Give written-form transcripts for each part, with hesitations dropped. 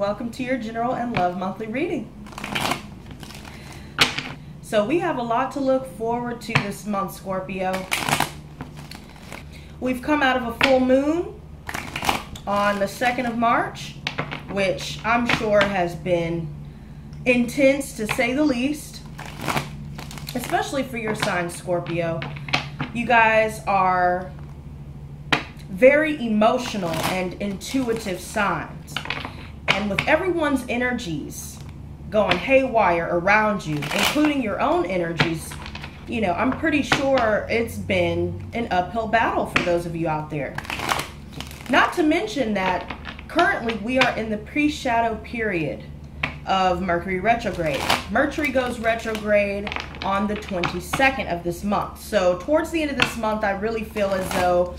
Welcome to your general and love monthly reading. So we have a lot to look forward to this month, Scorpio. We've come out of a full moon on the 2nd of March, which I'm sure has been intense to say the least, especially for your sign, Scorpio. You guys are very emotional and intuitive signs. And with everyone's energies going haywire around you, including your own energies, you know, I'm pretty sure it's been an uphill battle for those of you out there. Not to mention that currently we are in the pre-shadow period of Mercury Retrograde. Mercury goes retrograde on the 22nd of this month. So towards the end of this month, I really feel as though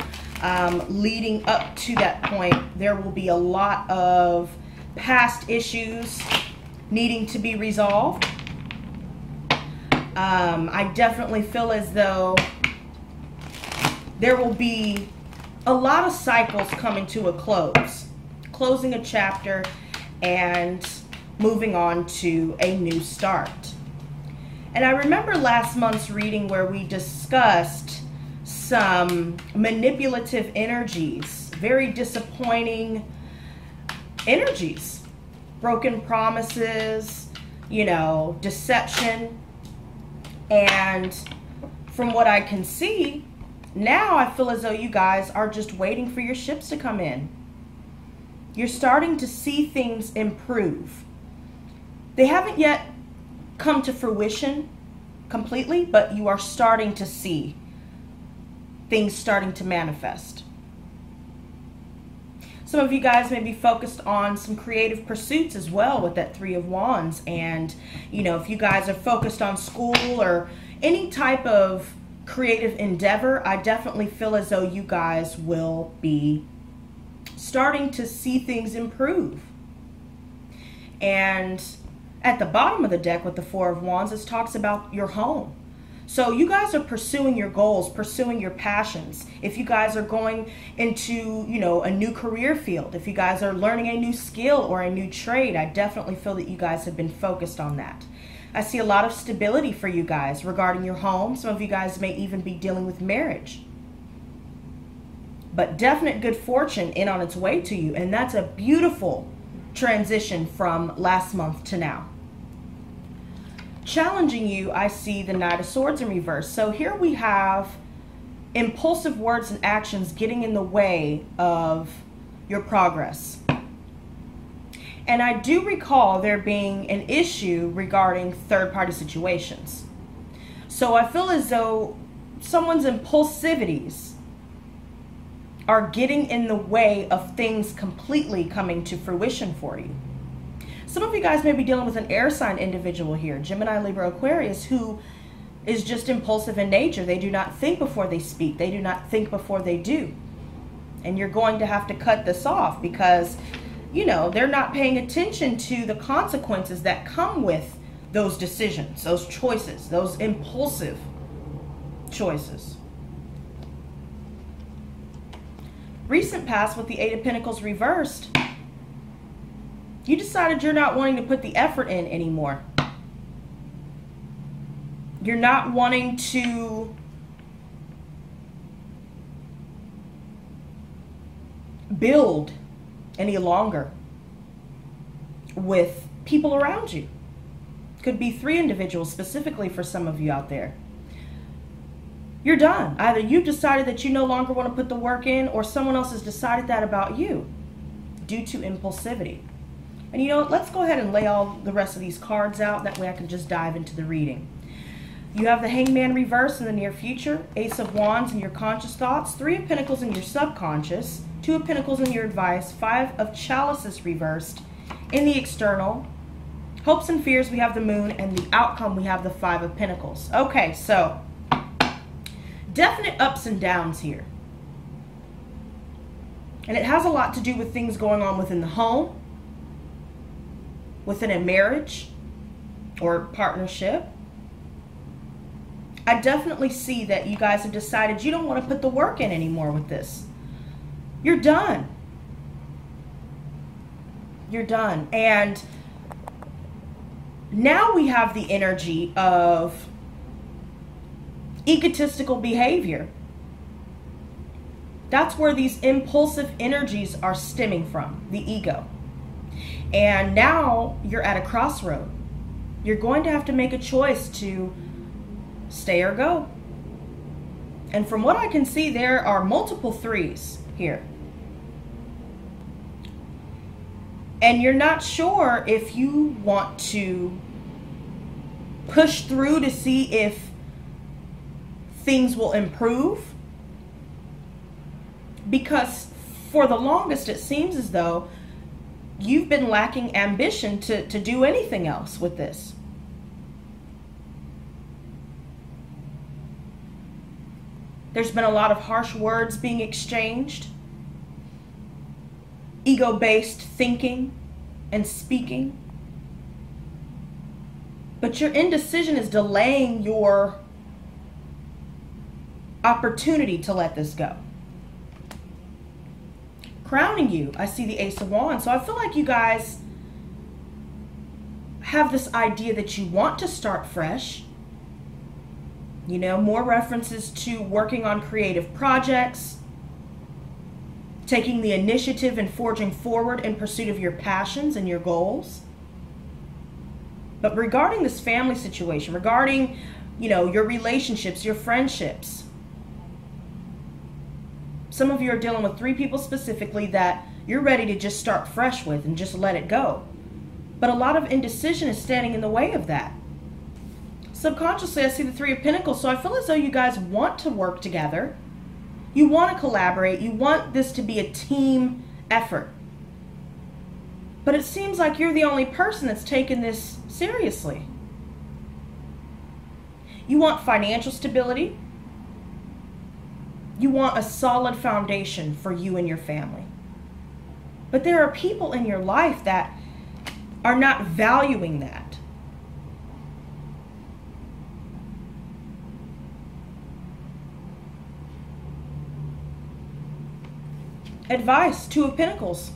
leading up to that point, there will be a lot of past issues needing to be resolved. I definitely feel as though there will be a lot of cycles coming to a close, closing a chapter and moving on to a new start. And I remember last month's reading where we discussed some manipulative energies, very disappointing energies, broken promises, you know, deception. And from what I can see, now I feel as though you guys are just waiting for your ships to come in. You're starting to see things improve. They haven't yet come to fruition completely, but you are starting to see things starting to manifest. Some of you guys may be focused on some creative pursuits as well with that 3 of Wands. And, you know, if you guys are focused on school or any type of creative endeavor, I definitely feel as though you guys will be starting to see things improve. And at the bottom of the deck with the 4 of Wands, it talks about your home. So you guys are pursuing your goals, pursuing your passions. If you guys are going into, you know, a new career field, if you guys are learning a new skill or a new trade, I definitely feel that you guys have been focused on that. I see a lot of stability for you guys regarding your home. Some of you guys may even be dealing with marriage. But definite good fortune in on its way to you. And that's a beautiful transition from last month to now. Challenging you, I see the Knight of Swords in reverse. So here we have impulsive words and actions getting in the way of your progress. And I do recall there being an issue regarding third-party situations. So I feel as though someone's impulsivities are getting in the way of things completely coming to fruition for you. Some of you guys may be dealing with an air sign individual here, Gemini, Libra, Aquarius, who is just impulsive in nature. They do not think before they speak. They do not think before they do. And you're going to have to cut this off because, you know, they're not paying attention to the consequences that come with those decisions, those choices, those impulsive choices. Recent past with the 8 of Pentacles reversed, you decided you're not wanting to put the effort in anymore. You're not wanting to build any longer with people around you. Could be 3 individuals specifically for some of you out there. You're done. Either you've decided that you no longer want to put the work in, or someone else has decided that about you due to impulsivity. And you know what? Let's go ahead and lay all the rest of these cards out. That way I can just dive into the reading. You have the Hangman reverse in the near future, Ace of Wands in your conscious thoughts, 3 of Pentacles in your subconscious, 2 of Pentacles in your advice, 5 of Chalices reversed in the external. Hopes and fears, we have the Moon, and the outcome, we have the 5 of Pentacles. Okay, so definite ups and downs here. And it has a lot to do with things going on within the home, within a marriage or partnership. I definitely see that you guys have decided you don't want to put the work in anymore with this. You're done. You're done. And now we have the energy of egotistical behavior. That's where these impulsive energies are stemming from, the ego. And now you're at a crossroad. You're going to have to make a choice to stay or go. And from what I can see, there are multiple threes here. And you're not sure if you want to push through to see if things will improve. Because for the longest, it seems as though you've been lacking ambition to do anything else with this. There's been a lot of harsh words being exchanged, ego-based thinking and speaking. But your indecision is delaying your opportunity to let this go. Crowning you, I see the Ace of Wands. So I feel like you guys have this idea that you want to start fresh. You know, more references to working on creative projects, taking the initiative and forging forward in pursuit of your passions and your goals. But regarding this family situation, regarding, you know, your relationships, your friendships, some of you are dealing with 3 people specifically that you're ready to just start fresh with and just let it go. But a lot of indecision is standing in the way of that. Subconsciously, I see the 3 of Pentacles, so I feel as though you guys want to work together. You want to collaborate. You want this to be a team effort. But it seems like you're the only person that's taken this seriously. You want financial stability. You want a solid foundation for you and your family. But there are people in your life that are not valuing that. Advice, 2 of Pentacles.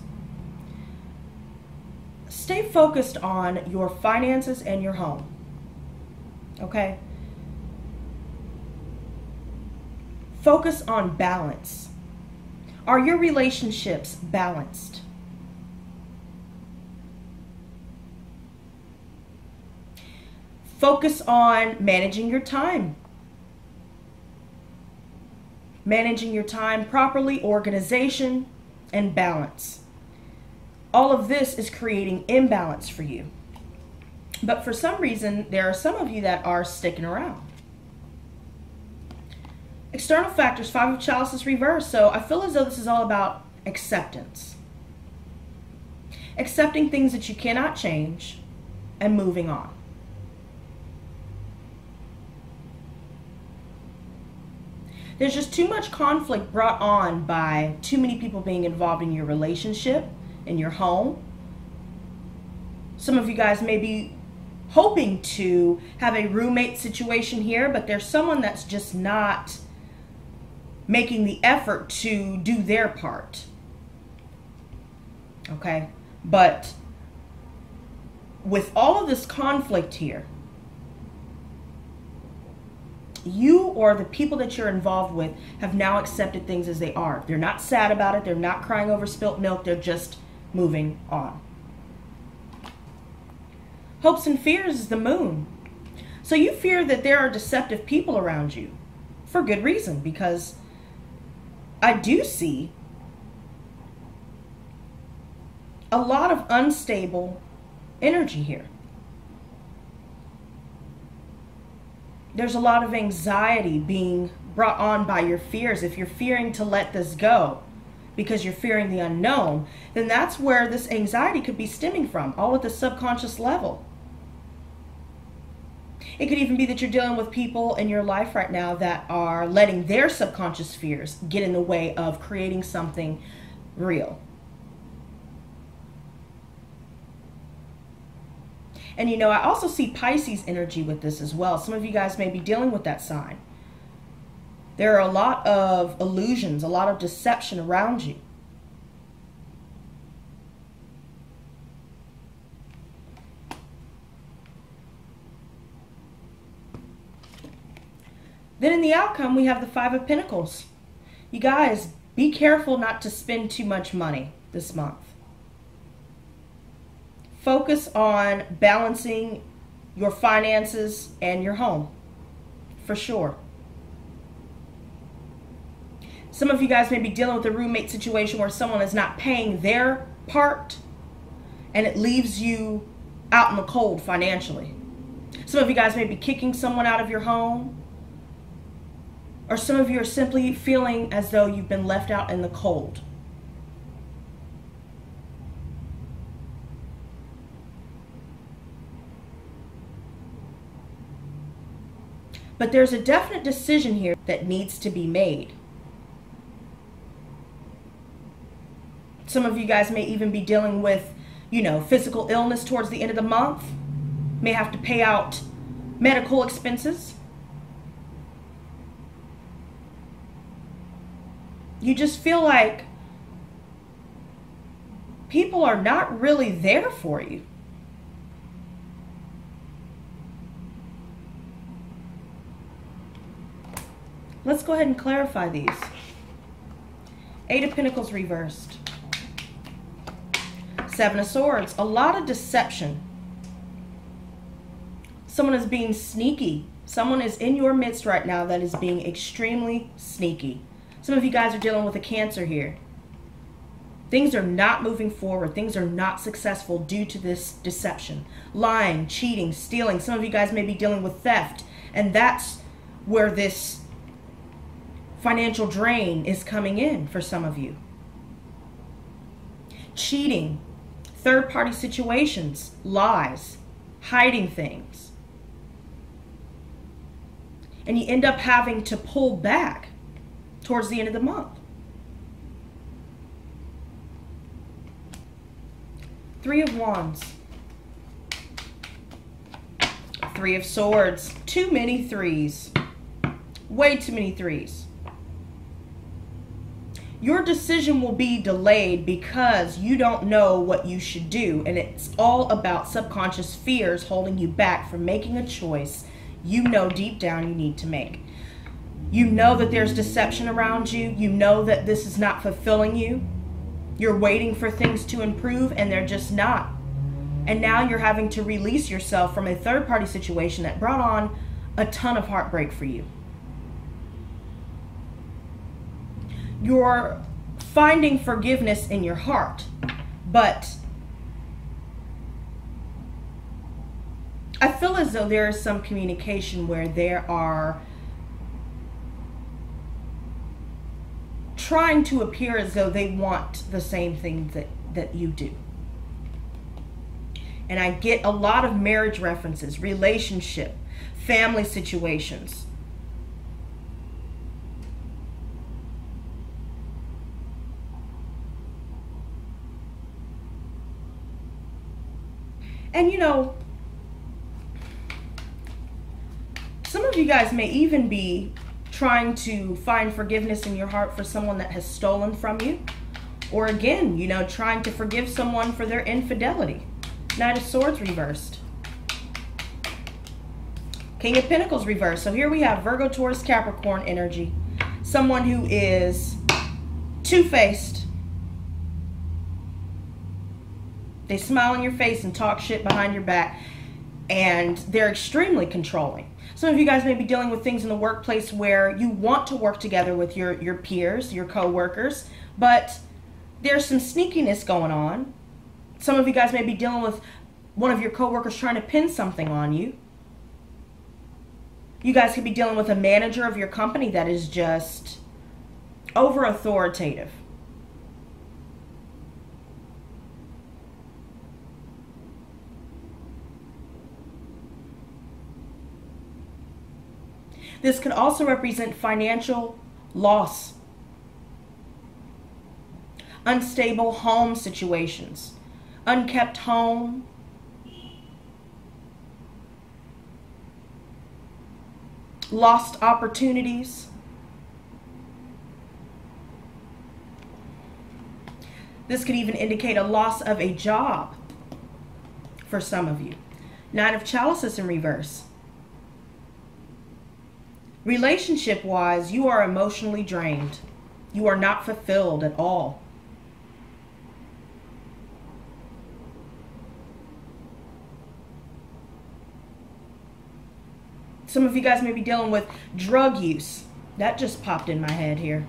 Stay focused on your finances and your home. Okay? Focus on balance. Are your relationships balanced? Focus on managing your time. Managing your time properly, organization, and balance. All of this is creating imbalance for you. But for some reason, there are some of you that are sticking around. External factors, 5 of Chalices reversed. So I feel as though this is all about acceptance. Accepting things that you cannot change and moving on. There's just too much conflict brought on by too many people being involved in your relationship, in your home. Some of you guys may be hoping to have a roommate situation here, but there's someone that's just not making the effort to do their part. Okay? But with all of this conflict here, you or the people that you're involved with have now accepted things as they are. They're not sad about it. They're not crying over spilt milk. They're just moving on. Hopes and fears is the Moon. So you fear that there are deceptive people around you for good reason, because I do see a lot of unstable energy here. There's a lot of anxiety being brought on by your fears. If you're fearing to let this go because you're fearing the unknown, then that's where this anxiety could be stemming from, all at the subconscious level. It could even be that you're dealing with people in your life right now that are letting their subconscious fears get in the way of creating something real. And you know, I also see Pisces energy with this as well. Some of you guys may be dealing with that sign. There are a lot of illusions, a lot of deception around you. Then in the outcome, we have the Five of Pentacles. You guys, be careful not to spend too much money this month. Focus on balancing your finances and your home, for sure. Some of you guys may be dealing with a roommate situation where someone is not paying their part and it leaves you out in the cold financially. Some of you guys may be kicking someone out of your home, or some of you are simply feeling as though you've been left out in the cold. But there's a definite decision here that needs to be made. Some of you guys may even be dealing with, physical illness towards the end of the month. May have to pay out medical expenses. You just feel like people are not really there for you. Let's go ahead and clarify these. Eight of Pentacles reversed. Seven of Swords. A lot of deception. Someone is being sneaky. Someone is in your midst right now that is being extremely sneaky. Some of you guys are dealing with a Cancer here. Things are not moving forward. Things are not successful due to this deception. Lying, cheating, stealing. Some of you guys may be dealing with theft. And that's where this financial drain is coming in for some of you. Cheating, third-party situations, lies, hiding things. And you end up having to pull back towards the end of the month. Three of Wands. Three of Swords. Too many threes. Way too many threes. Your decision will be delayed because you don't know what you should do. And it's all about subconscious fears holding you back from making a choice you know deep down you need to make. You know that there's deception around you. You know that this is not fulfilling you. You're waiting for things to improve and they're just not. And now you're having to release yourself from a third-party situation that brought on a ton of heartbreak for you. You're finding forgiveness in your heart, but I feel as though there is some communication where there are trying to appear as though they want the same thing that you do. And I get a lot of marriage references, relationship, family situations. And some of you guys may even be trying to find forgiveness in your heart for someone that has stolen from you. Or again, trying to forgive someone for their infidelity. Knight of Swords reversed. King of Pentacles reversed. So here we have Virgo, Taurus, Capricorn energy. Someone who is two-faced. They smile in your face and talk shit behind your back. And they're extremely controlling. Some of you guys may be dealing with things in the workplace where you want to work together with your peers, your co-workers, but there's some sneakiness going on. Some of you guys may be dealing with one of your co-workers trying to pin something on you. You guys could be dealing with a manager of your company that is just over-authoritative. This could also represent financial loss, unstable home situations, unkept home, lost opportunities. This could even indicate a loss of a job for some of you. Nine of Chalices in reverse. Relationship-wise, you are emotionally drained. You are not fulfilled at all. Some of you guys may be dealing with drug use. That just popped in my head here.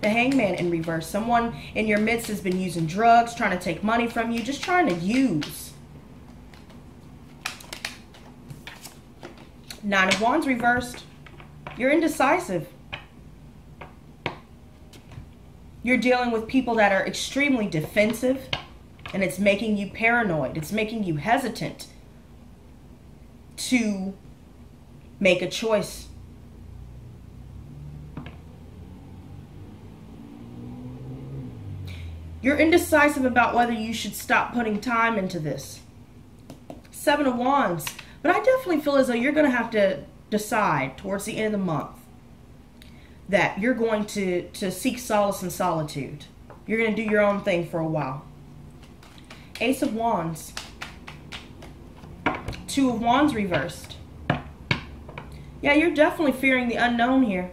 The Hangman in reverse. Someone in your midst has been using drugs, trying to take money from you, just trying to use. Nine of Wands reversed. You're indecisive. You're dealing with people that are extremely defensive, and it's making you paranoid. It's making you hesitant to make a choice. You're indecisive about whether you should stop putting time into this. Seven of Wands. But I definitely feel as though you're going to have to decide towards the end of the month that you're going to seek solace in solitude. You're going to do your own thing for a while. Ace of Wands. Two of Wands reversed. Yeah, you're definitely fearing the unknown here.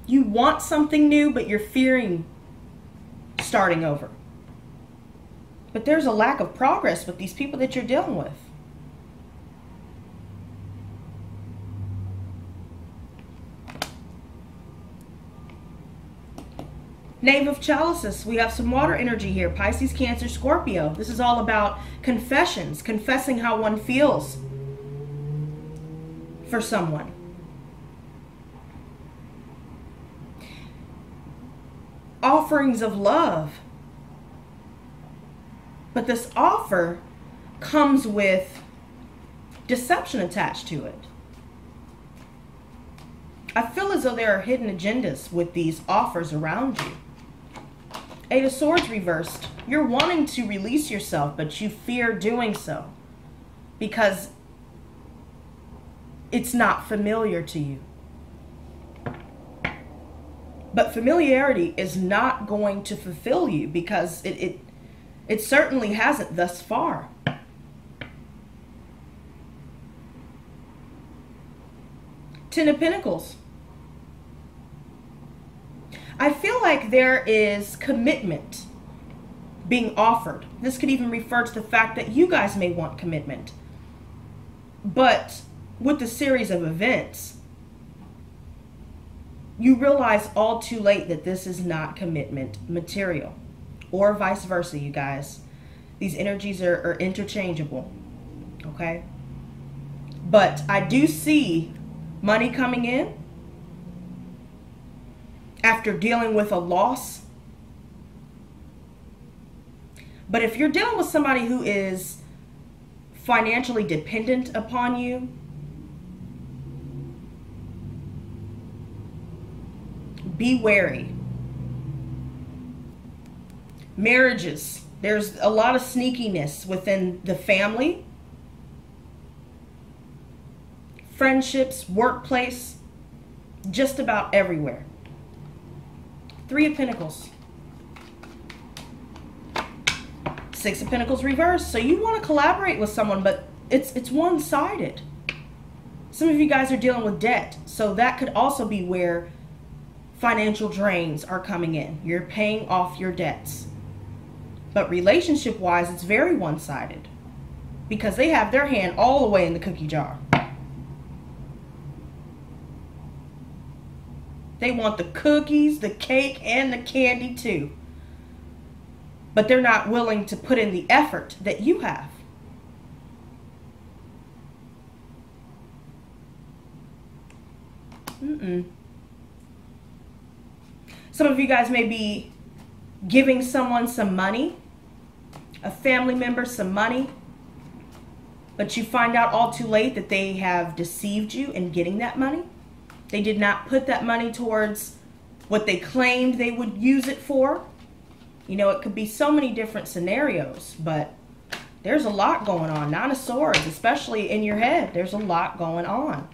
You want something new, but you're fearing starting over. But there's a lack of progress with these people that you're dealing with. Knave of Chalices. We have some water energy here. Pisces, Cancer, Scorpio. This is all about confessions. Confessing how one feels for someone. Offerings of love. But this offer comes with deception attached to it. I feel as though there are hidden agendas with these offers around you. Eight of Swords reversed. You're wanting to release yourself, but you fear doing so because it's not familiar to you. But familiarity is not going to fulfill you because it certainly hasn't thus far. Ten of Pentacles. I feel like there is commitment being offered. This could even refer to the fact that you guys may want commitment. But with the series of events, you realize all too late that this is not commitment material. Or vice versa, you guys. These energies are interchangeable. Okay? But I do see money coming in after dealing with a loss. But if you're dealing with somebody who is financially dependent upon you, be wary. Marriages. There's a lot of sneakiness within the family. Friendships, workplace, just about everywhere. Three of Pentacles. Six of Pentacles reversed. So you want to collaborate with someone, but it's one-sided. Some of you guys are dealing with debt. So that could also be where financial drains are coming in. You're paying off your debts. But relationship-wise, it's very one-sided because they have their hand all the way in the cookie jar. They want the cookies, the cake, and the candy too. But they're not willing to put in the effort that you have. Some of you guys may be giving someone some money, a family member some money, but you find out all too late that they have deceived you in getting that money. They did not put that money towards what they claimed they would use it for. You know, it could be so many different scenarios, but there's a lot going on. Nine of Swords, especially in your head, there's a lot going on.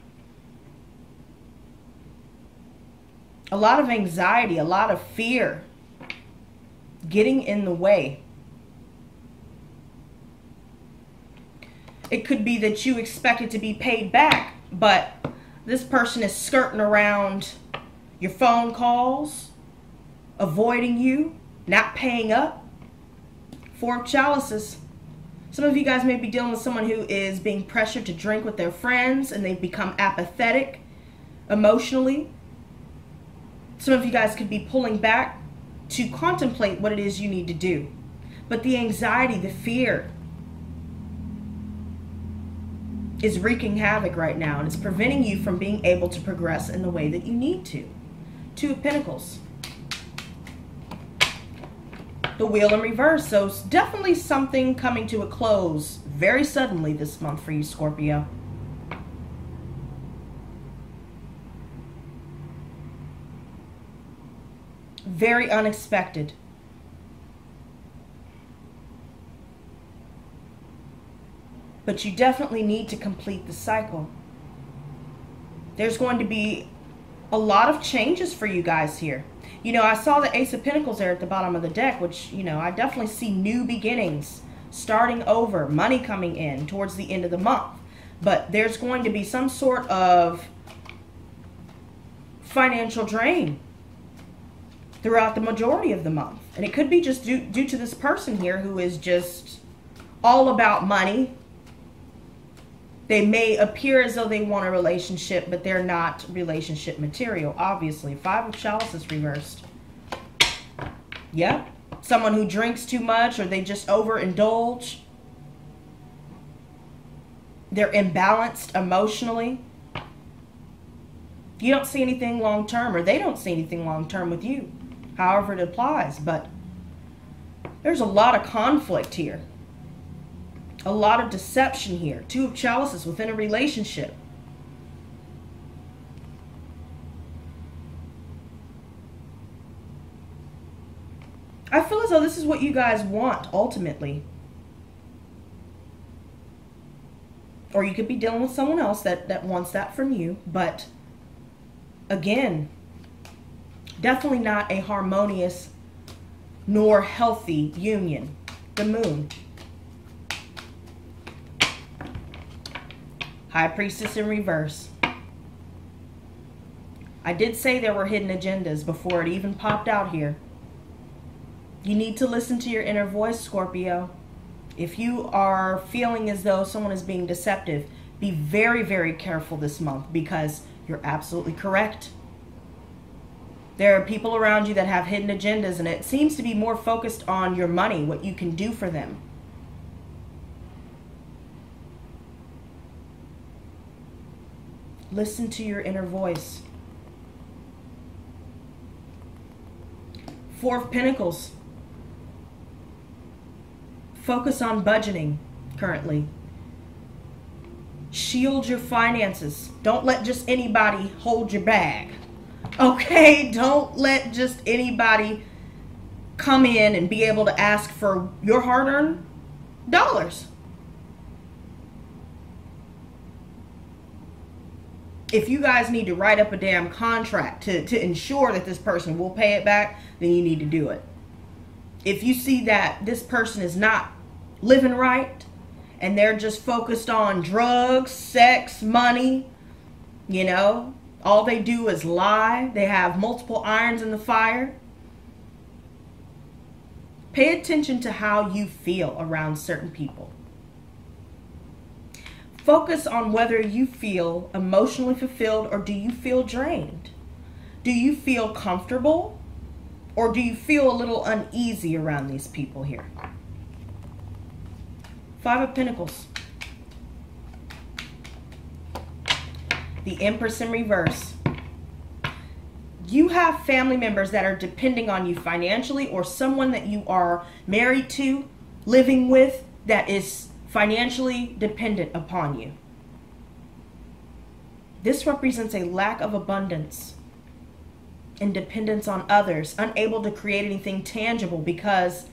A lot of anxiety, a lot of fear getting in the way. It could be that you expect it to be paid back, but This person is skirting around your phone calls, avoiding you, not paying up. Four of Chalices. Some of you guys may be dealing with someone who is being pressured to drink with their friends and they've become apathetic emotionally. Some of you guys could be pulling back to contemplate what it is you need to do. But the anxiety, the fear is wreaking havoc right now, and it's preventing you from being able to progress in the way that you need to. Two of Pentacles. The Wheel in reverse. So it's definitely something coming to a close very suddenly this month for you, Scorpio. Very unexpected. But you definitely need to complete the cycle. There's going to be a lot of changes for you guys here. You know, I saw the Ace of Pentacles there at the bottom of the deck, which, you know, I definitely see new beginnings, starting over, money coming in towards the end of the month. But there's going to be some sort of financial drain throughout the majority of the month. And it could be just due to this person here who is just all about money. They may appear as though they want a relationship, but they're not relationship material, obviously. Five of Chalices reversed. Yep. Someone who drinks too much, or they just overindulge. They're imbalanced emotionally. You don't see anything long-term, or they don't see anything long-term with you, however it applies. But there's a lot of conflict here. A lot of deception here. Two of Chalices within a relationship. I feel as though this is what you guys want ultimately. Or you could be dealing with someone else that wants that from you. But again, definitely not a harmonious nor healthy union. The Moon. High Priestess in reverse. I did say there were hidden agendas before it even popped out here. You need to listen to your inner voice, Scorpio. If you are feeling as though someone is being deceptive, be very, very careful this month, because you're absolutely correct. There are people around you that have hidden agendas, and it seems to be more focused on your money, what you can do for them. Listen to your inner voice. Four of Pentacles. Focus on budgeting currently. Shield your finances. Don't let just anybody hold your bag. Okay? Don't let just anybody come in and be able to ask for your hard-earned dollars. If you guys need to write up a damn contract to ensure that this person will pay it back, then you need to do it. If you see that this person is not living right and they're just focused on drugs, sex, money, you know, all they do is lie, they have multiple irons in the fire, pay attention to how you feel around certain people. Focus on whether you feel emotionally fulfilled, or do you feel drained? Do you feel comfortable, or do you feel a little uneasy around these people here? Five of Pentacles. The Empress in reverse. You have family members that are depending on you financially, or someone that you are married to, living with, that is financially dependent upon you. This represents a lack of abundance and dependence on others, unable to create anything tangible because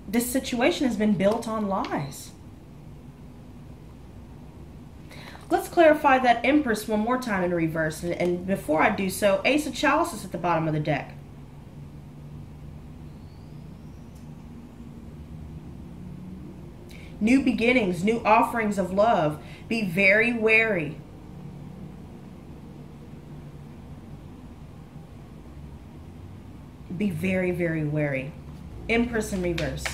this situation has been built on lies. Let's clarify that Empress one more time in reverse. And before I do so, Ace of Chalices at the bottom of the deck. new beginnings, new offerings of love. Be very wary. Be very, very wary. Empress in reverse.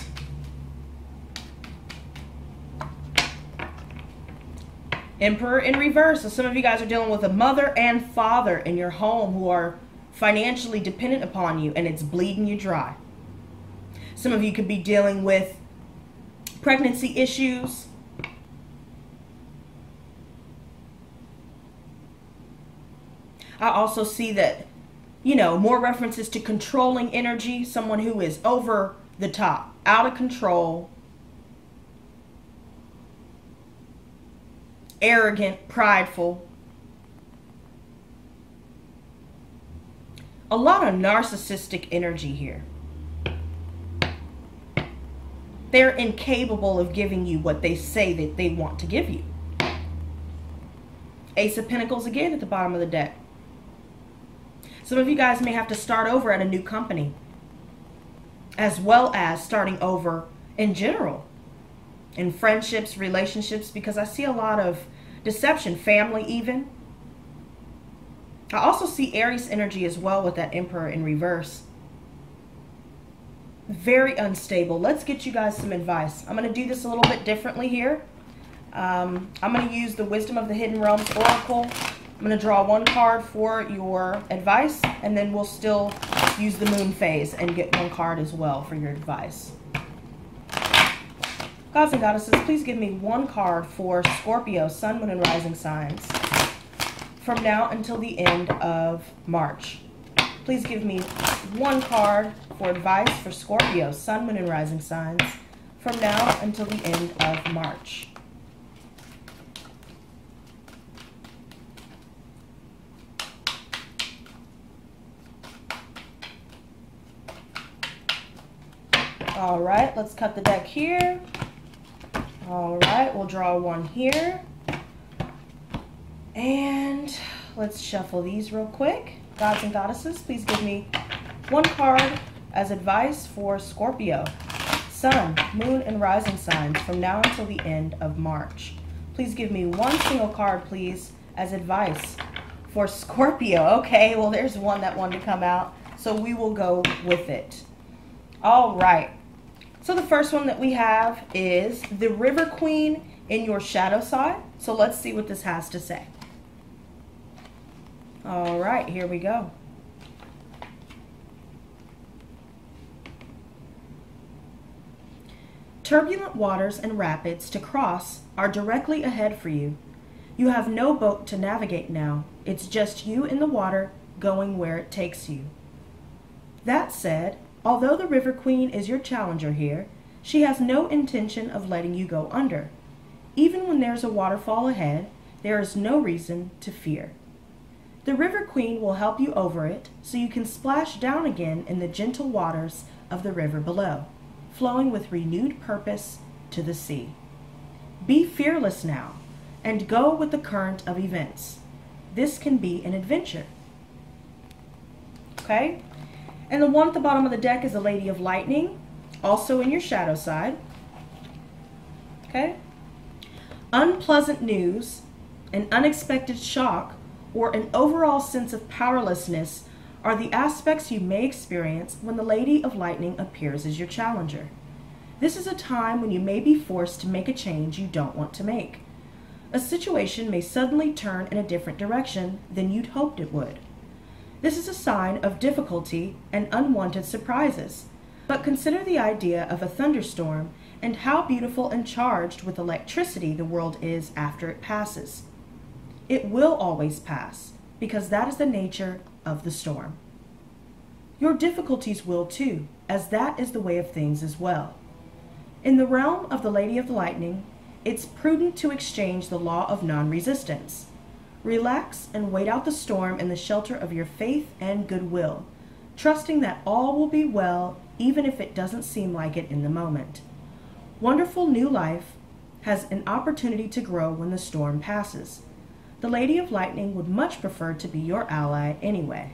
Emperor in reverse. So some of you guys are dealing with a mother and father in your home who are financially dependent upon you, and it's bleeding you dry. Some of you could be dealing with pregnancy issues. I also see that, you know, more references to controlling energy, someone who is over the top, out of control, arrogant, prideful. A lot of narcissistic energy here. They're incapable of giving you what they say that they want to give you. Ace of Pentacles again at the bottom of the deck. Some of you guys may have to start over at a new company, as well as starting over in general, in friendships, relationships, because I see a lot of deception, family even. I also see Aries energy as well with that Emperor in reverse. Very unstable. Let's get you guys some advice. I'm going to do this a little bit differently here. I'm going to use the Wisdom of the Hidden Realms Oracle. I'm going to draw one card for your advice, and then we'll still use the moon phase and get one card as well for your advice. Gods and goddesses, please give me one card for Scorpio, Sun, Moon, and Rising signs from now until the end of March. Please give me one card for advice for Scorpio, Sun, Moon, and Rising signs from now until the end of March. All right, let's cut the deck here. All right, we'll draw one here. And let's shuffle these real quick. Gods and goddesses, please give me one card as advice for Scorpio, Sun, Moon, and Rising signs from now until the end of March. Please give me one single card, please, as advice for Scorpio. Okay, well, there's one that wanted to come out, so we will go with it. All right. So the first one that we have is the River Queen in your shadow side. So let's see what this has to say. All right, here we go. Turbulent waters and rapids to cross are directly ahead for you. You have no boat to navigate now. It's just you in the water going where it takes you. That said, although the River Queen is your challenger here, she has no intention of letting you go under. Even when there's a waterfall ahead, there is no reason to fear. The River Queen will help you over it so you can splash down again in the gentle waters of the river below, flowing with renewed purpose to the sea. Be fearless now and go with the current of events. This can be an adventure. Okay? And the one at the bottom of the deck is the Lady of Lightning, also in your shadow side. Okay? Unpleasant news, an unexpected shock, or an overall sense of powerlessness are the aspects you may experience when the Lady of Lightning appears as your challenger. This is a time when you may be forced to make a change you don't want to make. A situation may suddenly turn in a different direction than you'd hoped it would. This is a sign of difficulty and unwanted surprises, but consider the idea of a thunderstorm and how beautiful and charged with electricity the world is after it passes. It will always pass, because that is the nature of the storm. Your difficulties will too, as that is the way of things as well. In the realm of the Lady of the Lightning, it's prudent to exchange the law of non-resistance. Relax and wait out the storm in the shelter of your faith and goodwill, trusting that all will be well even if it doesn't seem like it in the moment. Wonderful new life has an opportunity to grow when the storm passes. The Lady of Lightning would much prefer to be your ally anyway.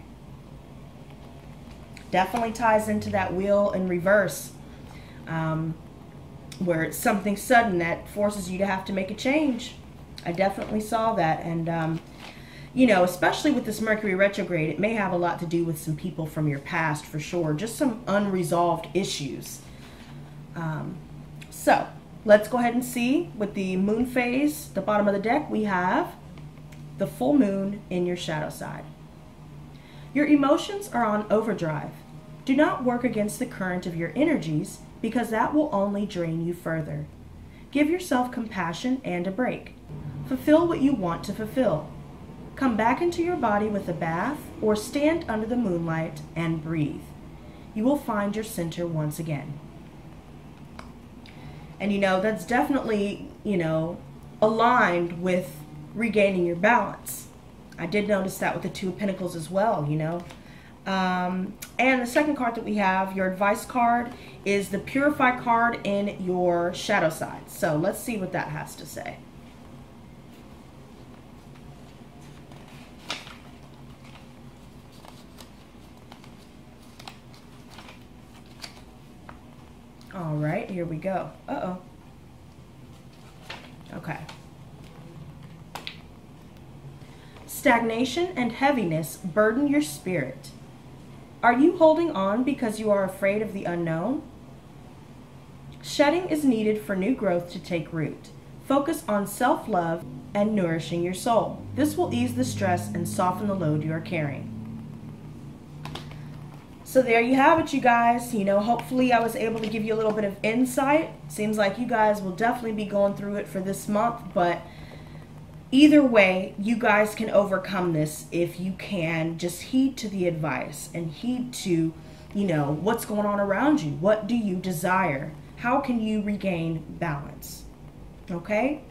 Definitely ties into that wheel in reverse. where it's something sudden that forces you to have to make a change. I definitely saw that. And, you know, especially with this Mercury retrograde, it may have a lot to do with some people from your past for sure. Just some unresolved issues. So let's go ahead and see with the moon phase, the bottom of the deck, we have the full moon in your shadow side. Your emotions are on overdrive. Do not work against the current of your energies, because that will only drain you further. Give yourself compassion and a break. Fulfill what you want to fulfill. Come back into your body with a bath or stand under the moonlight and breathe. You will find your center once again. And you know, that's definitely, you know, aligned with regaining your balance. I did notice that with the Two of Pentacles as well, you know. And the second card that we have, your advice card, is the Purify card in your shadow side. So let's see what that has to say. All right, here we go. Uh-oh. Okay. Stagnation and heaviness burden your spirit. Are you holding on because you are afraid of the unknown? Shedding is needed for new growth to take root. Focus on self-love and nourishing your soul. This will ease the stress and soften the load you are carrying. So there you have it, you guys. You know, hopefully I was able to give you a little bit of insight. Seems like you guys will definitely be going through it for this month, but either way, you guys can overcome this if you can just heed to the advice and heed to, you know, what's going on around you. What do you desire? How can you regain balance? Okay?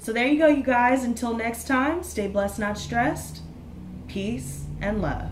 So there you go, you guys. Until next time, stay blessed, not stressed. Peace and love.